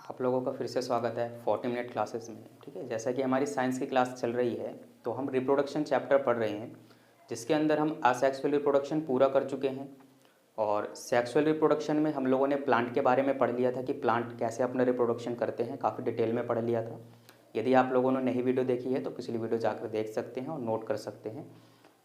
आप लोगों का फिर से स्वागत है 40 मिनट क्लासेस में। ठीक है, जैसा कि हमारी साइंस की क्लास चल रही है तो हम रिप्रोडक्शन चैप्टर पढ़ रहे हैं, जिसके अंदर हम असेक्सुअल रिप्रोडक्शन पूरा कर चुके हैं। और सेक्सुअल रिप्रोडक्शन में हम लोगों ने प्लांट के बारे में पढ़ लिया था कि प्लांट कैसे अपना रिप्रोडक्शन करते हैं, काफ़ी डिटेल में पढ़ लिया था। यदि आप लोगों ने नई वीडियो देखी है तो पिछली वीडियो जाकर देख सकते हैं और नोट कर सकते हैं।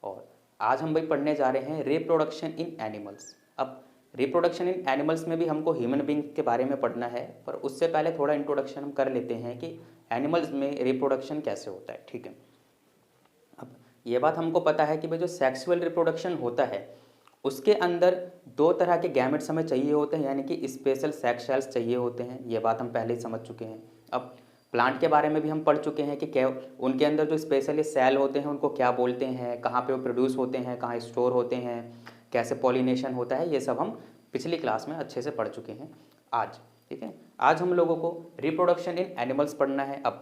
और आज हम भाई पढ़ने जा रहे हैं रिप्रोडक्शन इन एनिमल्स। अब रिप्रोडक्शन इन एनिमल्स में भी हमको ह्यूमन बींग के बारे में पढ़ना है, पर उससे पहले थोड़ा इंट्रोडक्शन हम कर लेते हैं कि एनिमल्स में रिप्रोडक्शन कैसे होता है। ठीक है, अब ये बात हमको पता है कि भाई जो सेक्सुअल रिप्रोडक्शन होता है उसके अंदर दो तरह के गैमेट्स हमें चाहिए होते हैं, यानी कि स्पेशल सेक्स सेल्स चाहिए होते हैं। ये बात हम पहले ही समझ चुके हैं। अब प्लांट के बारे में भी हम पढ़ चुके हैं कि क्या उनके अंदर जो स्पेशली सेल होते हैं उनको क्या बोलते हैं, कहाँ पे वो प्रोड्यूस होते हैं, कहाँ स्टोर होते हैं, कैसे पॉलिनेशन होता है, ये सब हम पिछली क्लास में अच्छे से पढ़ चुके हैं आज। ठीक है, आज हम लोगों को रिप्रोडक्शन इन एनिमल्स पढ़ना है। अब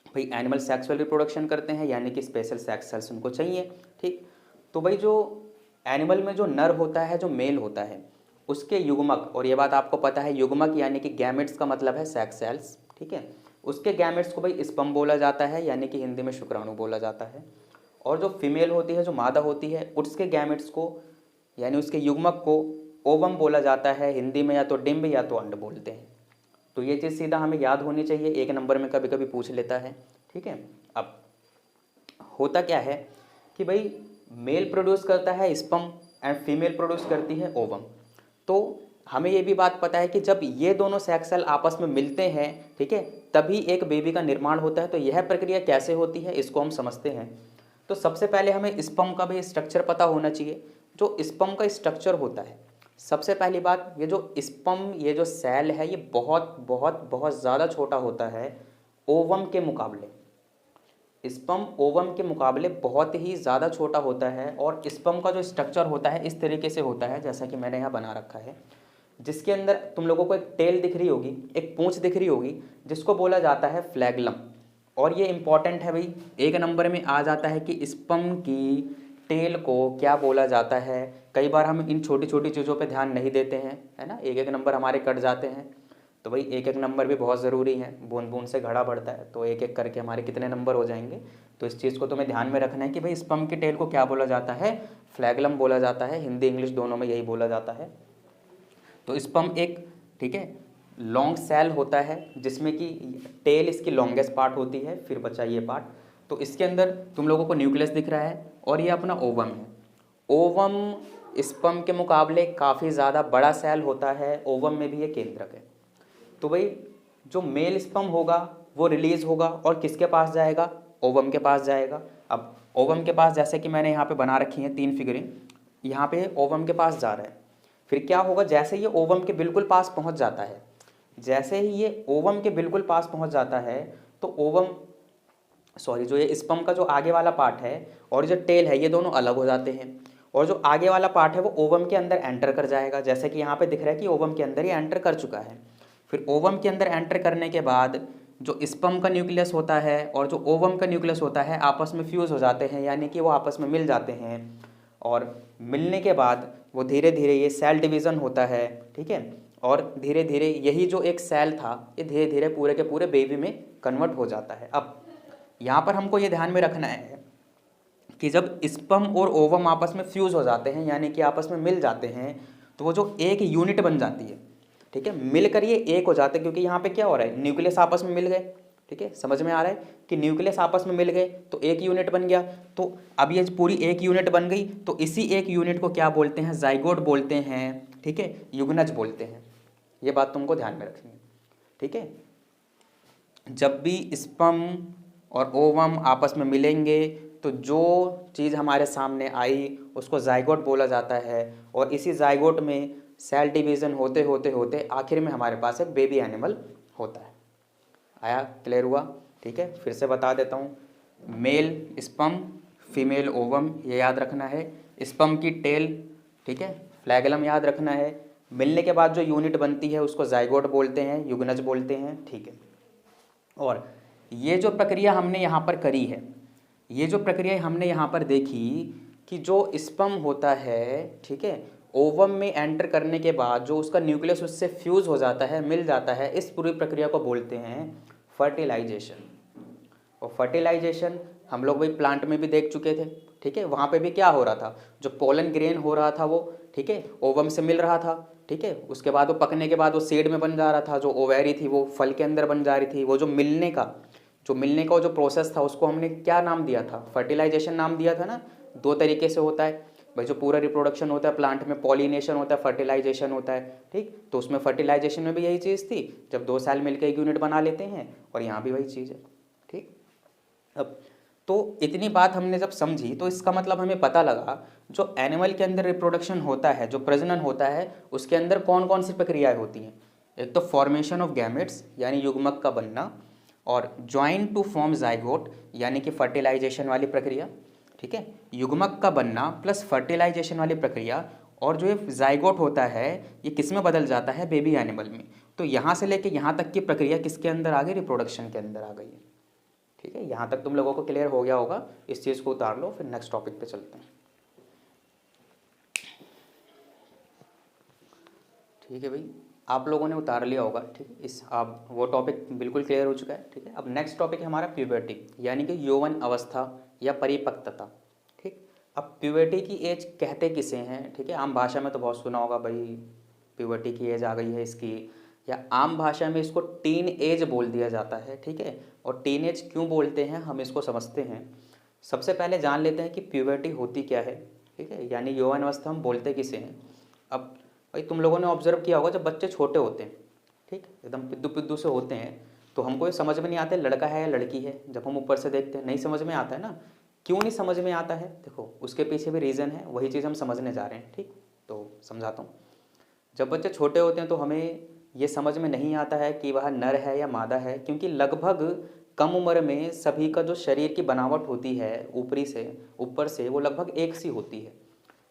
भाई एनिमल सेक्सुअल रिप्रोडक्शन करते हैं, यानी कि स्पेशल सेक्स सेल्स उनको चाहिए। ठीक, तो भाई जो एनिमल में जो नर होता है, जो मेल होता है, उसके युग्मक, और ये बात आपको पता है युग्मक यानी कि गैमेट्स का मतलब है सेक्स सेल्स। ठीक है, उसके गैमेट्स को भाई स्पर्म बोला जाता है, यानी कि हिंदी में शुक्राणु बोला जाता है। और जो फीमेल होती है, जो मादा होती है, उसके गैमेट्स को यानी उसके युग्मक को ओवम बोला जाता है, हिंदी में या तो डिम्ब या तो अंड बोलते हैं। तो ये चीज़ सीधा हमें याद होनी चाहिए, एक नंबर में कभी कभी पूछ लेता है। ठीक है, अब होता क्या है कि भाई मेल प्रोड्यूस करता है स्पर्म एंड फीमेल प्रोड्यूस करती है ओवम। तो हमें ये भी बात पता है कि जब ये दोनों सेक्स सेल आपस में मिलते हैं, ठीक है, तभी एक बेबी का निर्माण होता है। तो यह प्रक्रिया कैसे होती है इसको हम समझते हैं। तो सबसे पहले हमें स्पर्म का भी स्ट्रक्चर पता होना चाहिए। जो स्पर्म का स्ट्रक्चर होता है, सबसे पहली बात, ये जो स्पर्म, ये जो सेल है, ये बहुत बहुत बहुत ज़्यादा छोटा होता है ओवम के मुकाबले। स्पर्म ओवम के मुकाबले बहुत ही ज़्यादा छोटा होता है। और स्पर्म का जो स्ट्रक्चर होता है इस तरीके से होता है जैसा कि मैंने यहाँ बना रखा है, जिसके अंदर तुम लोगों को एक टेल दिख रही होगी, एक पूंछ दिख रही होगी, जिसको बोला जाता है फ्लैगलम। और ये इंपॉर्टेंट है भाई, एक नंबर में आ जाता है कि स्पर्म की टेल को क्या बोला जाता है। कई बार हम इन छोटी छोटी चीज़ों पे ध्यान नहीं देते हैं, है ना, एक एक नंबर हमारे कट जाते हैं। तो भाई एक एक नंबर भी बहुत ज़रूरी है, बूंद बूंद से घड़ा बढ़ता है, तो एक एक करके हमारे कितने नंबर हो जाएंगे। तो इस चीज़ को तुम्हें ध्यान में रखना है कि भाई स्पर्म की टेल को क्या बोला जाता है, फ्लैगलम बोला जाता है, हिंदी इंग्लिश दोनों में यही बोला जाता है। तो स्पर्म एक, ठीक है, लॉन्ग सेल होता है जिसमें कि टेल इसकी लॉन्गेस्ट पार्ट होती है, फिर बचा ये पार्ट। तो इसके अंदर तुम लोगों को न्यूक्लियस दिख रहा है और ये अपना ओवम है। ओवम स्पर्म के मुकाबले काफ़ी ज़्यादा बड़ा सेल होता है, ओवम में भी ये केंद्रक है। तो भाई जो मेल स्पर्म होगा वो रिलीज होगा और किसके पास जाएगा, ओवम के पास जाएगा। अब ओवम के पास, जैसे कि मैंने यहाँ पे बना रखी हैं 3 फिगरें, यहाँ पे ओवम के पास जा रहा है। फिर क्या होगा, जैसे ये ओवम के बिल्कुल पास पहुँच जाता है, जैसे ही ये ओवम के बिल्कुल पास पहुँच जाता है तो ओवम, सॉरी, जो ये स्पर्म का जो आगे वाला पार्ट है और जो टेल है, ये दोनों अलग हो जाते हैं। और जो आगे वाला पार्ट है वो ओवम के अंदर एंटर कर जाएगा, जैसे कि यहाँ पे दिख रहा है कि ओवम के अंदर ये एंटर कर चुका है। फिर ओवम के अंदर एंटर करने के बाद जो स्पर्म का न्यूक्लियस होता है और जो ओवम का न्यूक्लियस होता है आपस में फ्यूज़ हो जाते हैं, यानी कि वो आपस में मिल जाते हैं। और मिलने के बाद वो धीरे धीरे ये सेल डिवीज़न होता है, ठीक है। और धीरे धीरे यही जो एक सेल था ये धीरे धीरे पूरे के पूरे बेबी में कन्वर्ट हो जाता है। अब यहाँ पर हमको ये ध्यान में रखना है कि जब स्पर्म और ओवम आपस में फ्यूज़ हो जाते हैं, यानी कि आपस में मिल जाते हैं, तो वो जो एक यूनिट बन जाती है, ठीक है, मिलकर ये एक हो जाते हैं। क्योंकि यहाँ पे क्या हो रहा है, न्यूक्लियस आपस में मिल गए, ठीक है, समझ में आ रहा है कि न्यूक्लियस आपस में मिल गए तो एक यूनिट बन गया। तो अब ये पूरी एक यूनिट बन गई, तो इसी एक यूनिट को क्या बोलते हैं, जाइगोट बोलते हैं, ठीक है, युग्नज बोलते हैं। ये बात तुमको ध्यान में रखनी है, ठीक है। जब भी स्पर्म और ओवम आपस में मिलेंगे तो जो चीज़ हमारे सामने आई उसको जाइगोट बोला जाता है। और इसी जाइगोट में सेल डिवीज़न होते होते होते आखिर में हमारे पास एक बेबी एनिमल होता है। आया, क्लियर हुआ? ठीक है, फिर से बता देता हूँ, मेल स्पर्म, फीमेल ओवम, ये याद रखना है। स्पर्म की टेल, ठीक है, फ्लैगलम याद रखना है। मिलने के बाद जो यूनिट बनती है उसको जाइगोट बोलते हैं, युग्नज बोलते हैं, ठीक है। और ये जो प्रक्रिया हमने यहाँ पर करी है, ये जो प्रक्रिया हमने यहाँ पर देखी कि जो स्पर्म होता है, ठीक है, ओवम में एंटर करने के बाद जो उसका न्यूक्लियस उससे फ्यूज़ हो जाता है, मिल जाता है, इस पूरी प्रक्रिया को बोलते हैं फर्टिलाइजेशन। और फर्टिलाइजेशन हम लोग वही प्लांट में भी देख चुके थे, ठीक है। वहाँ पे भी क्या हो रहा था, जो पोलन ग्रेन हो रहा था वो, ठीक है, ओवम से मिल रहा था, ठीक है। उसके बाद वो पकने के बाद वो सीड में बन जा रहा था, जो ओवेरी थी वो फल के अंदर बन जा रही थी। वो जो मिलने का जो प्रोसेस था उसको हमने क्या नाम दिया था, फर्टिलाइजेशन नाम दिया था ना। दो तरीके से होता है भाई, जो पूरा रिप्रोडक्शन होता है प्लांट में, पॉलिनेशन होता है, फर्टिलाइजेशन होता है, ठीक। तो उसमें फर्टिलाइजेशन में भी यही चीज़ थी, जब दो सेल मिलकर एक यूनिट बना लेते हैं, और यहाँ भी वही चीज़ है, ठीक। अब तो इतनी बात हमने जब समझी तो इसका मतलब हमें पता लगा जो एनिमल के अंदर रिप्रोडक्शन होता है, जो प्रजनन होता है, उसके अंदर कौन कौन सी प्रक्रियाएं होती हैं। एक तो फॉर्मेशन ऑफ गैमेट्स यानी युग्मक का बनना, और ज्वाइन टू फॉर्म जाइगोट यानी कि फर्टिलाइजेशन वाली प्रक्रिया, ठीक है। युग्मक का बनना प्लस फर्टिलाइजेशन वाली प्रक्रिया, और जो ये जाइगोट होता है ये किस में बदल जाता है, बेबी एनिमल में। तो यहाँ से लेके यहाँ तक की प्रक्रिया किसके अंदर आ गई, रिप्रोडक्शन के अंदर आ गई है, ठीक है। यहाँ तक तुम लोगों को क्लियर हो गया होगा, इस चीज़ को उतार लो, फिर नेक्स्ट टॉपिक पे चलते हैं, ठीक है भाई। आप लोगों ने उतार लिया होगा, ठीक है। इस आप वो टॉपिक बिल्कुल क्लियर हो चुका है, ठीक है। अब नेक्स्ट टॉपिक है हमारा प्यूबर्टी यानी कि यौवन अवस्था या परिपक्वता, ठीक। अब प्यूबर्टी की एज कहते किसे हैं, ठीक है। आम भाषा में तो बहुत सुना होगा भाई, प्यूबर्टी की एज आ गई है इसकी, या आम भाषा में इसको टीन एज बोल दिया जाता है, ठीक है। और टीन एज क्यों बोलते हैं हम इसको समझते हैं। सबसे पहले जान लेते हैं कि प्यूबर्टी होती क्या है, ठीक है, यानी यौवन अवस्था हम बोलते किसे हैं। अब भाई तुम लोगों ने ऑब्जर्व किया होगा, जब बच्चे छोटे होते हैं, ठीक, एकदम पिद्दू पिद्दू से होते हैं, तो हमको ये समझ में नहीं आता लड़का है या लड़की है। जब हम ऊपर से देखते हैं नहीं समझ में आता है ना। क्यों नहीं समझ में आता है, देखो उसके पीछे भी रीज़न है, वही चीज़ हम समझने जा रहे हैं, ठीक। तो समझाता हूँ। जब बच्चे छोटे होते हैं तो हमें ये समझ में नहीं आता है कि वह नर है या मादा है, क्योंकि लगभग कम उम्र में सभी का जो शरीर की बनावट होती है ऊपर से वो लगभग एक सी होती है।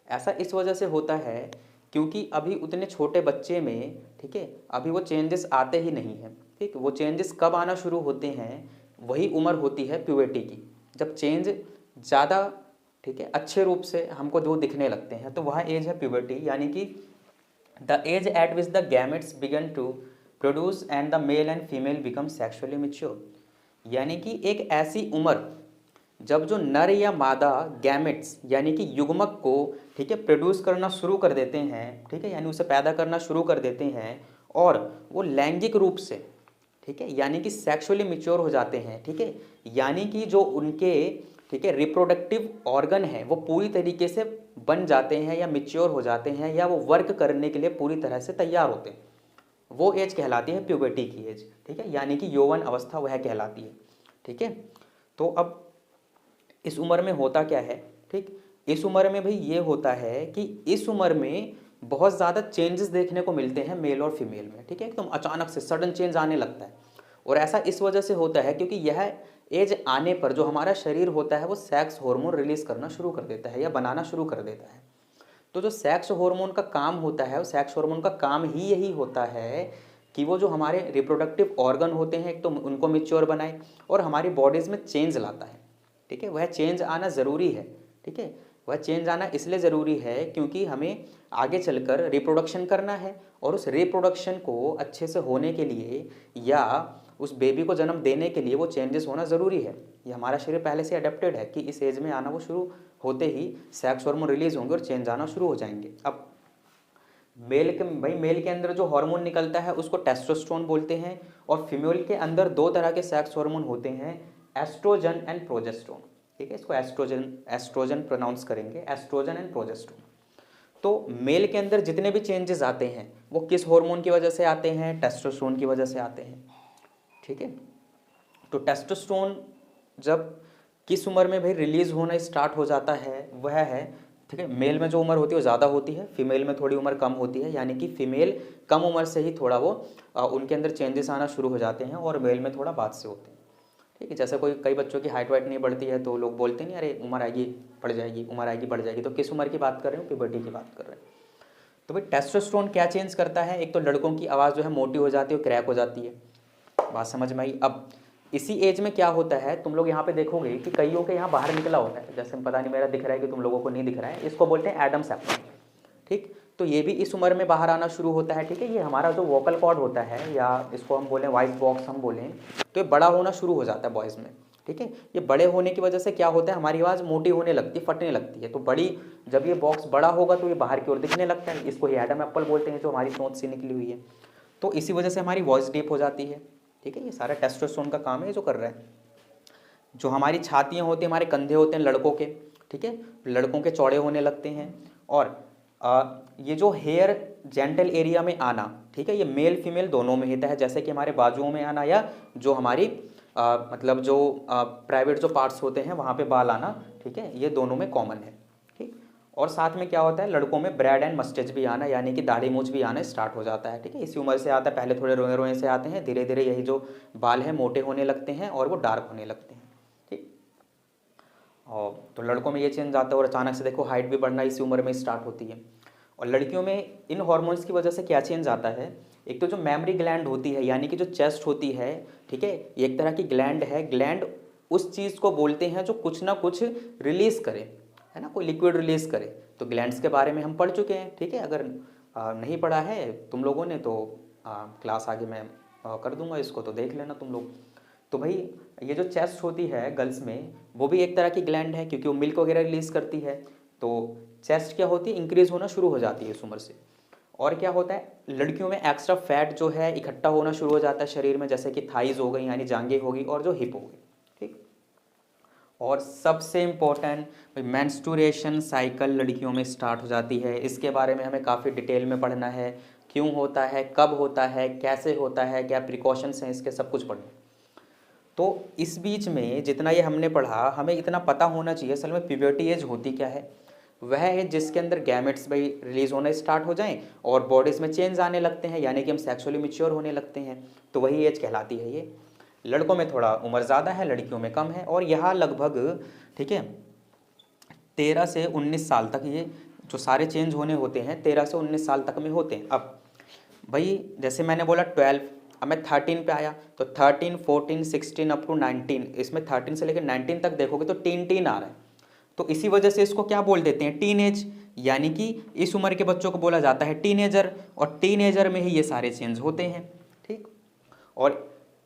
ऐसा इस वजह से होता है क्योंकि अभी उतने छोटे बच्चे में, ठीक है, अभी वो चेंजेस आते ही नहीं हैं, ठीक। वो चेंजेस कब आना शुरू होते हैं, वही उम्र होती है प्यूबर्टी की, जब चेंज ज़्यादा, ठीक है, अच्छे रूप से हमको जो दिखने लगते हैं, तो वह एज है प्यूबर्टी, यानी कि the age at which the gametes begin to produce and the male and female become sexually mature. यानी कि एक ऐसी उम्र जब जो नर या मादा गैमेट्स यानी कि युग्मक को, ठीक है, प्रोड्यूस करना शुरू कर देते हैं, ठीक है, यानी उसे पैदा करना शुरू कर देते हैं, और वो लैंगिक रूप से, ठीक है, यानी कि सेक्सुअली मैच्योर हो जाते हैं, ठीक है। यानी कि जो उनके, ठीक है, रिप्रोडक्टिव ऑर्गन है वो पूरी तरीके से बन जाते हैं या मैच्योर हो जाते हैं, या वो वर्क करने के लिए पूरी तरह से तैयार होते हैं, वो एज कहलाती है प्यूबर्टी की एज, ठीक है, यानी कि यौवन अवस्था वह कहलाती है, ठीक है। तो अब इस उम्र में होता क्या है, ठीक, इस उम्र में भाई ये होता है कि इस उम्र में बहुत ज़्यादा चेंजेस देखने को मिलते हैं मेल और फीमेल में, ठीक है, एकदम अचानक से सडन चेंज आने लगता है। और ऐसा इस वजह से होता है क्योंकि यह एज आने पर जो हमारा शरीर होता है वो सेक्स हार्मोन रिलीज करना शुरू कर देता है या बनाना शुरू कर देता है। तो जो सेक्स हार्मोन का काम होता है, वो सेक्स हार्मोन का काम ही यही होता है कि वो जो हमारे रिप्रोडक्टिव ऑर्गन होते हैं एक तो उनको मैच्योर बनाए और हमारी बॉडीज़ में चेंज लाता है, ठीक है। वह चेंज आना ज़रूरी है, ठीक है। वह चेंज आना इसलिए ज़रूरी है क्योंकि हमें आगे चलकर रिप्रोडक्शन करना है, और उस रिप्रोडक्शन को अच्छे से होने के लिए या उस बेबी को जन्म देने के लिए वो चेंजेस होना ज़रूरी है। ये हमारा शरीर पहले से अडेप्टेड है कि इस एज में आना वो शुरू होते ही सेक्स हार्मोन रिलीज होंगे और चेंज आना शुरू हो जाएंगे। अब मेल के अंदर जो हार्मोन निकलता है उसको टेस्टोस्टेरोन बोलते हैं, और फीमेल के अंदर दो तरह के सेक्स हार्मोन होते हैं, एस्ट्रोजन एंड प्रोजेस्टेरोन, ठीक है। इसको एस्ट्रोजन प्रोनाउंस करेंगे, एस्ट्रोजन एंड प्रोजेस्टेरोन। तो मेल के अंदर जितने भी चेंजेस आते हैं वो किस हार्मोन की वजह से आते हैं, टेस्टोस्टेरोन की वजह से आते हैं, ठीक है। तो टेस्टोस्टेरोन जब किस उम्र में भाई रिलीज होना स्टार्ट हो जाता है वह है, ठीक है, मेल में जो उम्र होती है वो ज़्यादा होती है, फीमेल में थोड़ी उम्र कम होती है, यानी कि फीमेल कम उम्र से ही थोड़ा वो उनके अंदर चेंजेस आना शुरू हो जाते हैं, और मेल में थोड़ा बाद से होते हैं, ठीक है। जैसे कई बच्चों की हाइट वाइट नहीं बढ़ती है तो लोग बोलते नहीं अरे उम्र आएगी बढ़ जाएगी, उम्र आएगी बढ़ जाएगी। तो किस उम्र की बात कर रहे हो, प्यूबर्टी की बात कर रहे हैं। तो भाई टेस्टोस्टेरोन क्या चेंज करता है, एक तो लड़कों की आवाज़ जो है मोटी हो जाती है, क्रैक हो जाती है, बात समझ में आई। अब इसी एज में क्या होता है, तुम लोग यहाँ पे देखोगे कि कईयों के यहाँ बाहर निकला होता है, जैसे पता नहीं मेरा दिख रहा है कि तुम लोगों को नहीं दिख रहा है, इसको बोलते हैं एडम्स एप्पल, ठीक। तो ये भी इस उम्र में बाहर आना शुरू होता है, ठीक है। ये हमारा जो वोकल कॉर्ड होता है, या इसको हम बोलें वॉइस बॉक्स हम बोलें, तो ये बड़ा होना शुरू हो जाता है बॉयज़ में, ठीक है। ये बड़े होने की वजह से क्या होता है, हमारी आवाज़ मोटी होने लगती है, फटने लगती है। तो जब ये बॉक्स बड़ा होगा तो ये बाहर की ओर दिखने लगता है, इसको ही एडम एप्पल बोलते हैं, जो हमारी चोंच से निकली हुई है। तो इसी वजह से हमारी वॉइस डीप हो जाती है, ठीक है। ये सारा टेस्टोस्टेरोन का काम है जो कर रहा है। जो हमारी छातियाँ होती हैं, हमारे कंधे होते हैं लड़कों के, ठीक है, लड़कों के चौड़े होने लगते हैं। और ये जो हेयर जेंटल एरिया में आना, ठीक है, ये मेल फीमेल दोनों में होता है। जैसे कि हमारे बाजुओं में आना, या जो हमारी मतलब जो प्राइवेट जो पार्ट्स होते हैं वहाँ पे बाल आना, ठीक है, ये दोनों में कॉमन है, ठीक। और साथ में क्या होता है, लड़कों में ब्रेड एंड मस्टेच भी आना, यानी कि दाढ़ी मूछ भी आना स्टार्ट हो जाता है, ठीक है। इसी उम्र से आता है, पहले थोड़े रोए रोए से आते हैं, धीरे धीरे यही जो बाल हैं मोटे होने लगते हैं और वो डार्क होने लगते हैं, ठीक। और तो लड़कों में ये चेंज आता है, और अचानक से देखो हाइट भी बढ़ना इसी उम्र में स्टार्ट होती है। और लड़कियों में इन हॉर्मोन्स की वजह से क्या चेंज आता है, एक तो जो मेमोरी ग्लैंड होती है, यानी कि जो चेस्ट होती है, ठीक है, एक तरह की ग्लैंड है। ग्लैंड उस चीज़ को बोलते हैं जो कुछ ना कुछ रिलीज़ करे, है ना, कोई लिक्विड रिलीज़ करे। तो ग्लैंड्स के बारे में हम पढ़ चुके हैं, ठीक है। अगर नहीं पढ़ा है तुम लोगों ने तो क्लास आगे मैं कर दूंगा इसको, तो देख लेना तुम लोग। तो भाई ये जो चेस्ट होती है गर्ल्स में, वो भी एक तरह की ग्लैंड है, क्योंकि वो मिल्क वगैरह रिलीज़ करती है। तो चेस्ट क्या होती है, इंक्रीज़ होना शुरू हो जाती है इस उम्र से। और क्या होता है, लड़कियों में एक्स्ट्रा फैट जो है इकट्ठा होना शुरू हो जाता है शरीर में, जैसे कि थाइज हो गई यानी जांघें होगी, और जो हिप हो गई, ठीक। और सबसे इम्पोर्टेंट मेंस्ट्रुएशन साइकिल लड़कियों में स्टार्ट हो जाती है। इसके बारे में हमें काफ़ी डिटेल में पढ़ना है, क्यों होता है, कब होता है, कैसे होता है, क्या प्रिकॉशंस हैं इसके, सब कुछ पढ़ना। तो इस बीच में जितना ये हमने पढ़ा, हमें इतना पता होना चाहिए असल में प्यूबर्टी एज होती क्या है। वह है जिसके अंदर गैमेट्स भाई रिलीज होना स्टार्ट हो जाएं और बॉडीज़ में चेंज आने लगते हैं, यानी कि हम सेक्सुअली मैच्योर होने लगते हैं। तो वही एज कहलाती है ये। लड़कों में थोड़ा उम्र ज़्यादा है, लड़कियों में कम है। और यहाँ लगभग, ठीक है, 13 से 19 साल तक ये जो सारे चेंज होने होते हैं 13 से 19 साल तक में होते हैं। अब भाई जैसे मैंने बोला 12, अब मैं 13 पे आया, तो 13, 14, 16 अप टू 19, इसमें 13 से लेकर 19 तक देखोगे तो टीन आ रहा है। तो इसी वजह से इसको क्या बोल देते हैं, टीन एज, यानी कि इस उम्र के बच्चों को बोला जाता है टीनेजर। और टीनेजर में ही ये सारे चेंज होते हैं, ठीक। और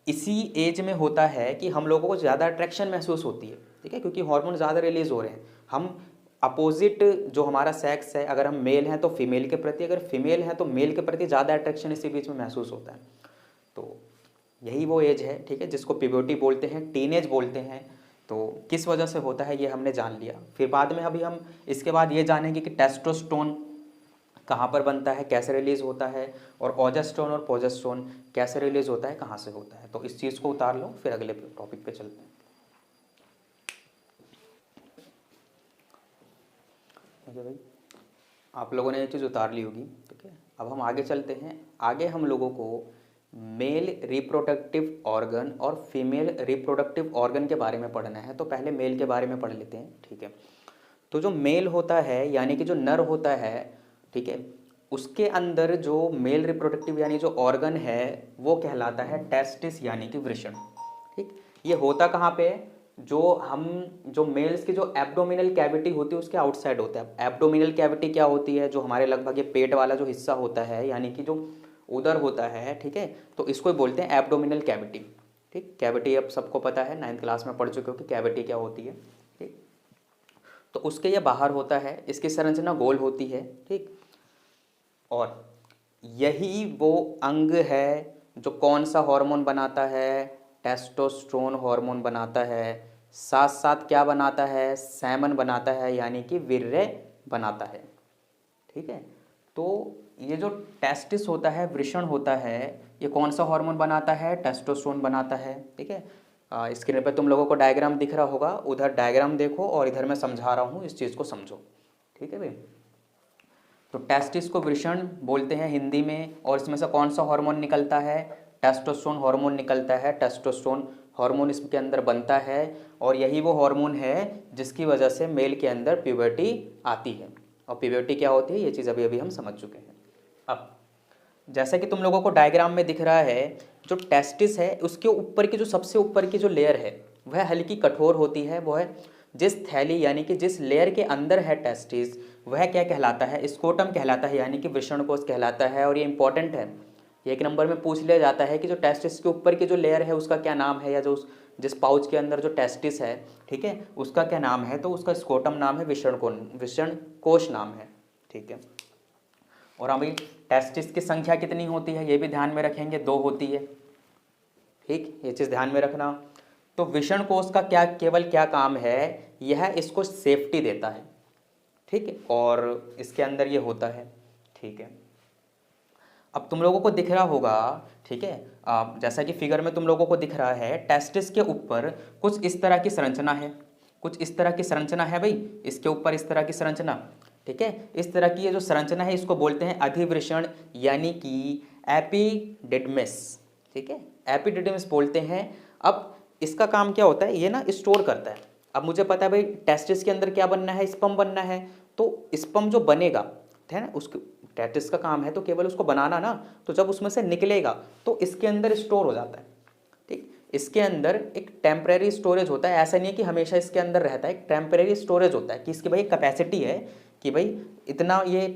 इसी एज में होता है कि हम लोगों को ज़्यादा अट्रैक्शन महसूस होती है, ठीक है, क्योंकि हार्मोन ज़्यादा रिलीज़ हो रहे हैं। हम अपोजिट जो हमारा सेक्स है, अगर हम मेल हैं तो फीमेल के प्रति, अगर फीमेल हैं तो मेल के प्रति ज़्यादा अट्रैक्शन इसी बीच में महसूस होता है। तो यही वो एज है, ठीक है, जिसको प्यूबर्टी बोलते हैं, टीनेज बोलते हैं। तो किस वजह से होता है ये हमने जान लिया। फिर बाद में अभी हम इसके बाद ये जानेंगे कि टेस्टोस्टेरोन कहाँ पर बनता है, कैसे रिलीज़ होता है, और ओजेस्ट्रोन और प्रोजेस्टेरोन कैसे रिलीज़ होता है, कहाँ से होता है। तो इस चीज़ को उतार लो, फिर अगले टॉपिक पे चलते हैं। ठीक है भाई, आप लोगों ने ये चीज़ उतार ली होगी, ठीक है। अब हम आगे चलते हैं। आगे हम लोगों को मेल रिप्रोडक्टिव ऑर्गन और फीमेल रिप्रोडक्टिव ऑर्गन के बारे में पढ़ना है। तो पहले मेल के बारे में पढ़ लेते हैं, ठीक है। तो जो मेल होता है, यानी कि जो नर होता है, ठीक है, उसके अंदर जो मेल रिप्रोडक्टिव यानी जो ऑर्गन है वो कहलाता है टेस्टिस, यानी कि वृषण, ठीक। ये होता कहाँ पे है, जो मेल्स की जो एब्डोमिनल कैविटी होती है उसके आउटसाइड होता है। एब्डोमिनल कैविटी क्या होती है, जो हमारे लगभग ये पेट वाला जो हिस्सा होता है, यानी कि जो उधर होता है, ठीक है, तो इसको बोलते हैं एब्डोमिनल कैविटी, ठीक। कैविटी अब सबको पता है, 9th क्लास में पढ़ चुके हो कि कैविटी क्या होती है, ठीक। तो उसके ये बाहर होता है, इसकी संरचना गोल होती है, ठीक। और यही वो अंग है जो कौन सा हार्मोन बनाता है, टेस्टोस्टेरोन हार्मोन बनाता है। साथ साथ क्या बनाता है, सेमन बनाता है, यानी कि वीर्य बनाता है, ठीक है। तो ये जो टेस्टिस होता है, वृषण होता है, ये कौन सा हार्मोन बनाता है, टेस्टोस्टेरोन बनाता है, ठीक है। स्क्रीन पे तुम लोगों को डायग्राम दिख रहा होगा, उधर डायग्राम देखो और इधर मैं समझा रहा हूँ, इस चीज़ को समझो, ठीक है भाई। तो टेस्टिस को वृषण बोलते हैं हिंदी में। और इसमें से कौन सा हार्मोन निकलता है, टेस्टोस्टेरोन हार्मोन निकलता है। टेस्टोस्टेरोन हार्मोन इसके अंदर बनता है, और यही वो हार्मोन है जिसकी वजह से मेल के अंदर प्यूबर्टी आती है। और प्यूबर्टी क्या होती है, ये चीज़ अभी अभी हम समझ चुके हैं। अब जैसा कि तुम लोगों को डायग्राम में दिख रहा है, जो टेस्टिस है उसके ऊपर की जो सबसे ऊपर की जो लेयर है वह हल्की कठोर होती है। वो है जिस थैली यानी कि जिस लेयर के अंदर है टेस्टिस, वह क्या कहलाता है, स्कोटम कहलाता है, यानी कि वृषण कोश कहलाता है। और ये इंपॉर्टेंट है, एक नंबर में पूछ लिया जाता है कि जो टेस्टिस के ऊपर की जो लेयर है उसका क्या नाम है, या जो जिस पाउच के अंदर जो टेस्टिस है, ठीक है, उसका क्या नाम है, तो उसका स्कोटम नाम है, वृषण कोश नाम है, ठीक है। और अभी टेस्टिस की संख्या कितनी होती है ये भी ध्यान में रखेंगे, 2 होती है, ठीक, ये चीज़ ध्यान में रखना। तो वृषण कोश का केवल क्या काम है, यह इसको सेफ्टी देता है, ठीक है, और इसके अंदर ये होता है, ठीक है। अब तुम लोगों को दिख रहा होगा, ठीक है, जैसा कि फिगर में तुम लोगों को दिख रहा है, टेस्टिस के ऊपर कुछ इस तरह की संरचना है, कुछ इस तरह की संरचना है भाई, इसके ऊपर इस तरह की संरचना, ठीक है। इस तरह की ये जो संरचना है इसको बोलते हैं अधिवृषण, यानी कि एपिडिडमिस, ठीक है, एपिडिडमिस बोलते हैं। अब इसका काम क्या होता है, ये ना स्टोर करता है। अब मुझे पता है भाई टेस्टिस के अंदर क्या बनना है, स्पर्म बनना है, तो स्पर्म जो बनेगा है ना, उसके टेस्टिस का काम है तो केवल उसको बनाना ना, तो जब उसमें से निकलेगा तो इसके अंदर स्टोर हो जाता है, ठीक। इसके अंदर एक टेम्परेरी स्टोरेज होता है, ऐसा नहीं है कि हमेशा इसके अंदर रहता है, एक टेम्परेरी स्टोरेज होता है कि इसकी भाई कैपेसिटी है कि भाई इतना ये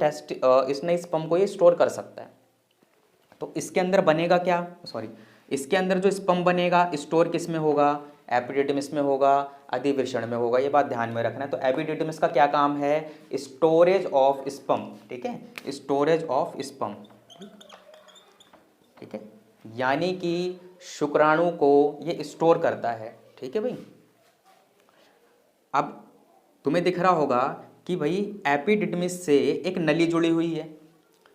इसने स्पर्म को ये स्टोर कर सकता है। तो इसके अंदर बनेगा क्या, सॉरी, इसके अंदर जो स्पर्म बनेगा स्टोर किस में होगा, एपिडिडमिस में होगा, अधिवृषण में होगा, ये बात ध्यान में रखना है। तो एपिडिडमिस का क्या काम है, स्टोरेज ऑफ स्पर्म, ठीक है, स्टोरेज ऑफ स्पर्म, ठीक है, यानी कि शुक्राणु को ये स्टोर करता है, ठीक है भाई। अब तुम्हें दिख रहा होगा कि भाई एपिडिडमिस से एक नली जुड़ी हुई है,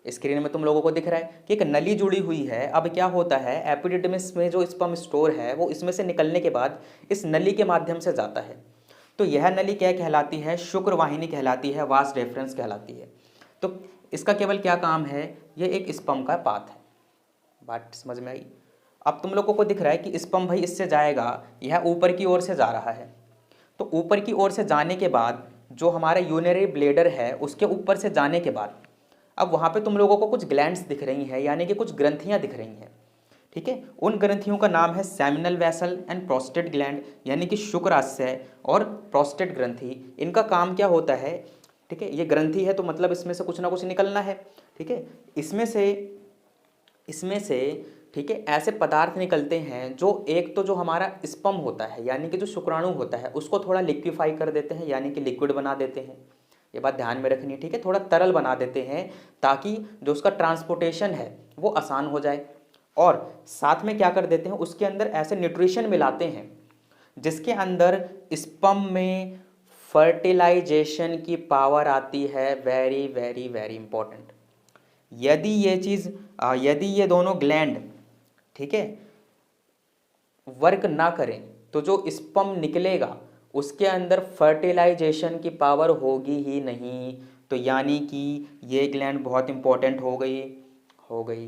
स्क्रीन में तुम लोगों को दिख रहा है कि एक नली जुड़ी हुई है। अब क्या होता है, एपिडिडमिस में जो स्पर्म स्टोर है वो इसमें से निकलने के बाद इस नली के माध्यम से जाता है। तो यह नली क्या कहलाती है, शुक्र वाहिनी कहलाती है, वास रेफरेंस कहलाती है। तो इसका केवल क्या काम है, ये एक स्पर्म का पाथ है, बात समझ में आई। अब तुम लोगों को दिख रहा है कि स्पर्म भाई इससे जाएगा, यह ऊपर की ओर से जा रहा है। तो ऊपर की ओर से जाने के बाद जो हमारा यूरिनरी ब्लैडर है उसके ऊपर से जाने के बाद अब वहाँ पे तुम लोगों को कुछ ग्लैंड्स दिख रही हैं, यानी कि कुछ ग्रंथियाँ दिख रही हैं, ठीक है। उन ग्रंथियों का नाम है seminal vessel and prostate gland, यानी कि शुक्राशय और प्रोस्टेट ग्रंथि। इनका काम क्या होता है, ठीक है, ये ग्रंथि है तो मतलब इसमें से कुछ ना कुछ निकलना है, ठीक है। इसमें से ठीक है ऐसे पदार्थ निकलते हैं जो एक तो जो हमारा स्पर्म होता है यानी कि जो शुक्राणु होता है उसको थोड़ा लिक्विफाई कर देते हैं, यानी कि लिक्विड बना देते हैं, ये बात ध्यान में रखनी है, ठीक है, थोड़ा तरल बना देते हैं ताकि जो उसका ट्रांसपोर्टेशन है वो आसान हो जाए। और साथ में क्या कर देते हैं, उसके अंदर ऐसे न्यूट्रिशन मिलाते हैं जिसके अंदर स्पर्म में फर्टिलाइजेशन की पावर आती है। Very very very important. यदि ये दोनों ग्लैंड, ठीक है, वर्क ना करें तो जो स्पर्म निकलेगा उसके अंदर फर्टिलाइजेशन की पावर होगी ही नहीं। तो यानी कि ये ग्लैंड बहुत इंपॉर्टेंट हो गई।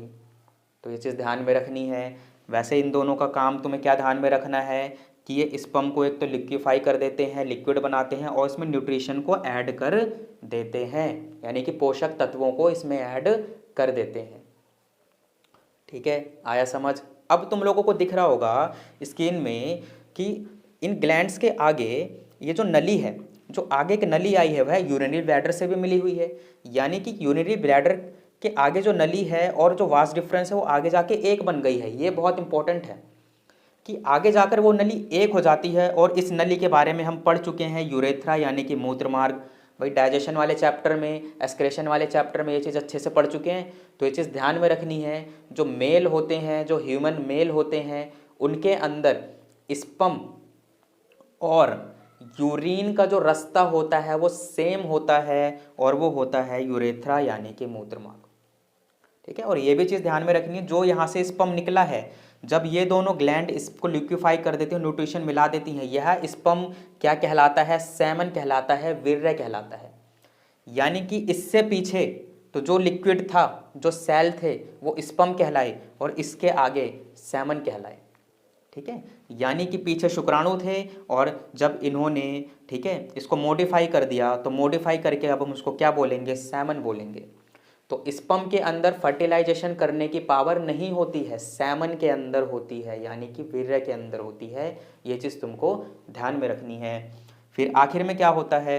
तो ये चीज़ ध्यान में रखनी है। वैसे इन दोनों का काम तुम्हें क्या ध्यान में रखना है कि ये स्पर्म को एक तो लिक्विफाई कर देते हैं, लिक्विड बनाते हैं और इसमें न्यूट्रिशन को ऐड कर देते हैं, यानी कि पोषक तत्वों को इसमें ऐड कर देते हैं, ठीक है, आया समझ। अब तुम लोगों को दिख रहा होगा स्क्रीन में कि इन ग्लैंड्स के आगे ये जो नली है, जो आगे की नली आई है वह यूरिनरी ब्लैडर से भी मिली हुई है, यानी कि यूरिनरी ब्लैडर के आगे जो नली है और जो वास डिफरेंस है वो आगे जाके एक बन गई है। ये बहुत इंपॉर्टेंट है कि आगे जाकर वो नली एक हो जाती है। और इस नली के बारे में हम पढ़ चुके हैं, यूरेथ्रा यानी कि मूत्र मार्ग, भाई डाइजेशन वाले चैप्टर में, एक्सक्रेशन वाले चैप्टर में ये चीज़ अच्छे से पढ़ चुके हैं। तो ये चीज़ ध्यान में रखनी है, जो मेल होते हैं, जो ह्यूमन मेल होते हैं, उनके अंदर स्पर्म और यूरिन का जो रास्ता होता है वो सेम होता है और वो होता है यूरेथ्रा यानी कि मूत्र मार्ग, ठीक है। और ये भी चीज़ ध्यान में रखनी है, जो यहाँ से स्पर्म निकला है जब ये दोनों ग्लैंड इसको लिक्विफाई कर देती हैं, न्यूट्रिशन मिला देती हैं, यह स्पर्म क्या कहलाता है, सेमन कहलाता है, वीर्य कहलाता है। यानी कि इससे पीछे तो जो लिक्विड था, जो सेल थे, वो स्पर्म कहलाए और इसके आगे सेमन कहलाए, ठीक है। यानी कि पीछे शुक्राणु थे और जब इन्होंने, ठीक है, इसको मॉडिफाई कर दिया तो मॉडिफाई करके अब हम उसको क्या बोलेंगे, सेमन बोलेंगे। तो स्पर्म के अंदर फर्टिलाइजेशन करने की पावर नहीं होती है, सेमन के अंदर होती है, यानी कि वीर्य के अंदर होती है। ये चीज़ तुमको ध्यान में रखनी है। फिर आखिर में क्या होता है,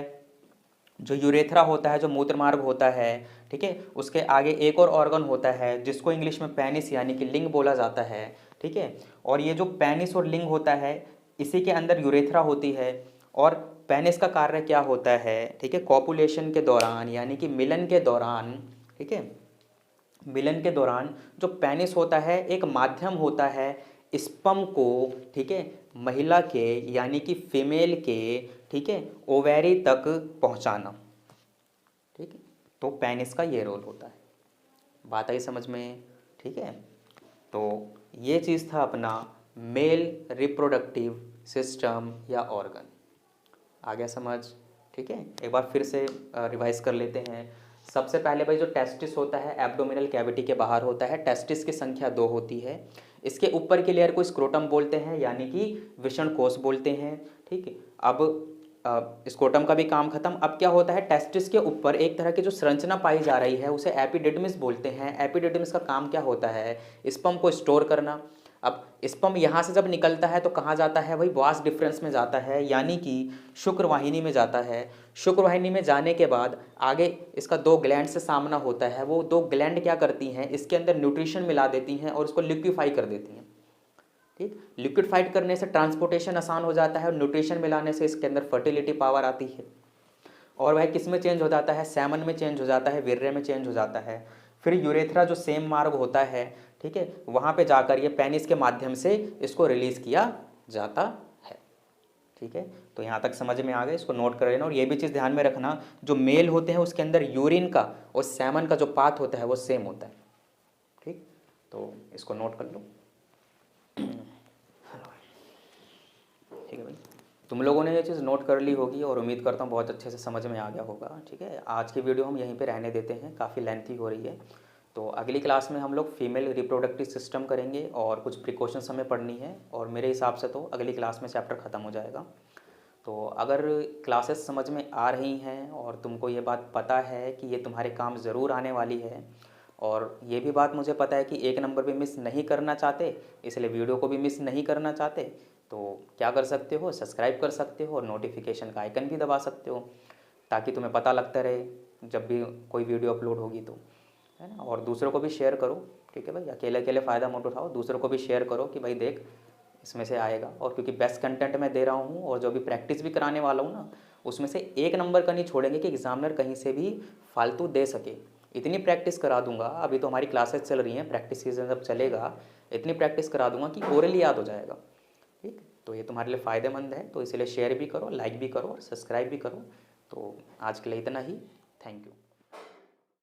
जो यूरेथ्रा होता है, जो मूत्र मार्ग होता है, ठीक है, उसके आगे एक और ऑर्गन होता है जिसको इंग्लिश में पेनिस यानी कि लिंग बोला जाता है, ठीक है। और ये जो पेनिस और लिंग होता है, इसी के अंदर यूरेथ्रा होती है। और पेनिस का कार्य क्या होता है, ठीक है, कॉपुलेशन के दौरान यानी कि मिलन के दौरान, ठीक है, मिलन के दौरान जो पेनिस होता है एक माध्यम होता है स्पर्म को, ठीक है, महिला के यानी कि फीमेल के, ठीक है, ओवेरी तक पहुंचाना, ठीक है। तो पेनिस का ये रोल होता है। बात आई समझ में, ठीक है। तो ये चीज़ था अपना मेल रिप्रोडक्टिव सिस्टम या ऑर्गन। आ गया समझ, ठीक है। एक बार फिर से रिवाइज कर लेते हैं। सबसे पहले भाई जो टेस्टिस होता है एब्डोमिनल कैविटी के बाहर होता है। टेस्टिस की संख्या 2 होती है। इसके ऊपर के लेयर को स्क्रोटम बोलते हैं यानी कि वृषण कोष बोलते हैं, ठीक है। अब स्क्रोटम का भी काम खत्म। अब क्या होता है, टेस्टिस के ऊपर एक तरह की जो संरचना पाई जा रही है उसे एपिडिडमिस बोलते हैं। एपिडिडमिस का काम क्या होता है, स्पर्म को स्टोर करना। अब स्पर्म यहाँ से जब निकलता है तो कहाँ जाता है, वही वास डिफरेंस में जाता है यानी कि शुक्रवाहिनी में जाता है। शुक्रवाहिनी में जाने के बाद आगे इसका 2 ग्लैंड से सामना होता है। वो 2 ग्लैंड क्या करती हैं, इसके अंदर न्यूट्रिशन मिला देती हैं और उसको लिक्विफाई कर देती हैं, ठीक। लिक्विडफाइड करने से ट्रांसपोर्टेशन आसान हो जाता है और न्यूट्रिशन मिलाने से इसके अंदर फर्टिलिटी पावर आती है। और वह किस में चेंज हो जाता है, सेमन में चेंज हो जाता है, वीर्य में चेंज हो जाता है। फिर यूरेथ्रा जो सेम मार्ग होता है, ठीक है, वहाँ पे जाकर ये पेनिस के माध्यम से इसको रिलीज किया जाता है, ठीक है। तो यहाँ तक समझ में आ गया, इसको नोट कर लेना। और ये भी चीज़ ध्यान में रखना, जो मेल होते हैं उसके अंदर यूरिन का और सेमन का जो पाथ होता है वो सेम होता है, ठीक। तो इसको नोट कर लो, ठीक है भाई। तुम लोगों ने ये चीज़ नोट कर ली होगी और उम्मीद करता हूँ बहुत अच्छे से समझ में आ गया होगा, ठीक है। आज की वीडियो हम यहीं पे रहने देते हैं, काफ़ी लेंथी हो रही है। तो अगली क्लास में हम लोग फीमेल रिप्रोडक्टिव सिस्टम करेंगे और कुछ प्रिकॉशंस हमें पढ़नी है। और मेरे हिसाब से तो अगली क्लास में चैप्टर ख़त्म हो जाएगा। तो अगर क्लासेस समझ में आ रही हैं और तुमको ये बात पता है कि ये तुम्हारे काम ज़रूर आने वाली है, और ये भी बात मुझे पता है कि 1 नंबर भी मिस नहीं करना चाहते, इसलिए वीडियो को भी मिस नहीं करना चाहते, तो क्या कर सकते हो, सब्सक्राइब कर सकते हो और नोटिफिकेशन का आइकन भी दबा सकते हो, ताकि तुम्हें पता लगता रहे जब भी कोई वीडियो अपलोड होगी तो, है ना। और दूसरों को भी शेयर करो, ठीक है भाई। अकेले अकेले फ़ायदा मत उठाओ, दूसरों को भी शेयर करो कि भाई देख इसमें से आएगा। और क्योंकि बेस्ट कंटेंट मैं दे रहा हूँ और जो भी प्रैक्टिस भी कराने वाला हूँ ना, उसमें से 1 नंबर का नहीं छोड़ेंगे कि एग्जामिनर कहीं से भी फालतू दे सके। इतनी प्रैक्टिस करा दूंगा, अभी तो हमारी क्लासेस चल रही हैं, प्रैक्टिस सीजन जब चलेगा इतनी प्रैक्टिस करा दूंगा कि ओरली याद हो जाएगा, ठीक। तो ये तुम्हारे लिए फ़ायदेमंद है, तो इसलिए शेयर भी करो, लाइक भी करो और सब्सक्राइब भी करो। तो आज के लिए इतना ही, थैंक यू।